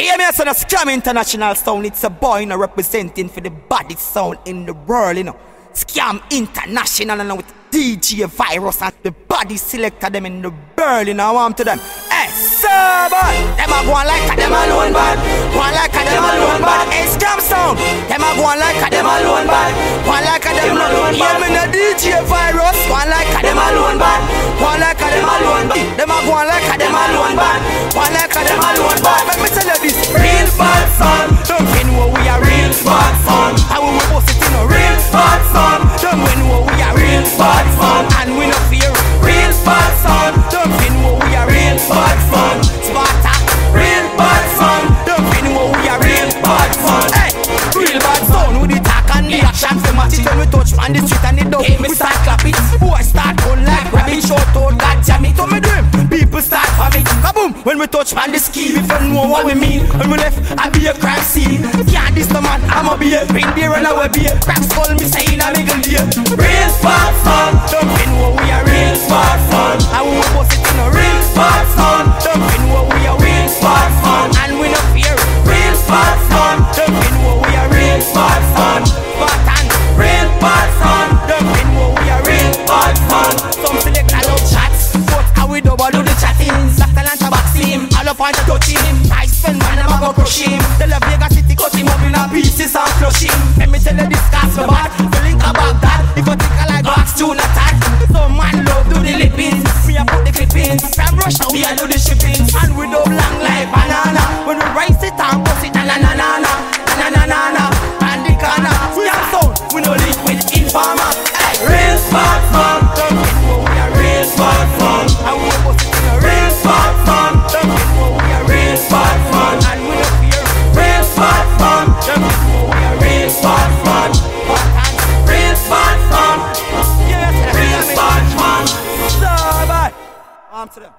Hear me, son, a Skam International sound. It's a boy, representing for the baddest sound in the world, Skam International, with DJ Virus and the body selector them in the world, I want to them. Hey, sir, boy, them a go on like a them alone, bad. Go on like a them alone, bad. Hey, Skam sound, them a go on like a them alone, bad. Go on like a them alone, bad. Hear me, the DJ Virus, go on like a them alone, bad. Go on like a them alone, bad. Them a go on like a them alone, bad. Go on like a them alone, bad. Let me tell you this, real bad son. Don't you know we are real bad son? How we post it in a real bad son? Don't you know we are real bad son? And we no fear real bad son. Don't you know we are real bad son? Sparta, real bad son. Don't you know we are real bad son? Hey, real bad son with the talk and the action. Say match it when we touch on the street and the dog. We start clap it, boy start gun like rabbit. Short out, God jam it, on me dream. People start vomit, kaboom. When we touch on the ski, if you know what we mean. When we left, I be a crime scene. Yeah, this the man, I'm a beer. Bring beer and I will be a crack skull. Me saying I make a deal. Real bad son. Don't you know we are real bad son? I will post it in a real bad son. Don't you know we are real bad son? And we no fear real bad son. Don't you know we are real bad son? Spartan, real bad son. Don't you know we are real bad son? Some select a love chats, but I will double do the chatting. After lunch I box him, all up on the touch him. I spend man, I'm a go crush him. The love Vegas City cut him up in a pieces and flush him. Let me tell you this cast for bad, feeling about that. If you think I like wax, tune attack. Some man love do the lippings, me I put the clippings. From Russia we I do the shipping. And we do long like banana. When we rise it and bust it, na na na na na na na na na. And the corner, we are sound, we no link with informer. Hey, real bad fun, don't you know we are real bad fun? And we bust it in a real bad fun. Don't you know we are real bad fun? And we no fear real bad fun. Don't you know we are real bad fun? Real bad fun. Yes, real bad fun. So bad. To them.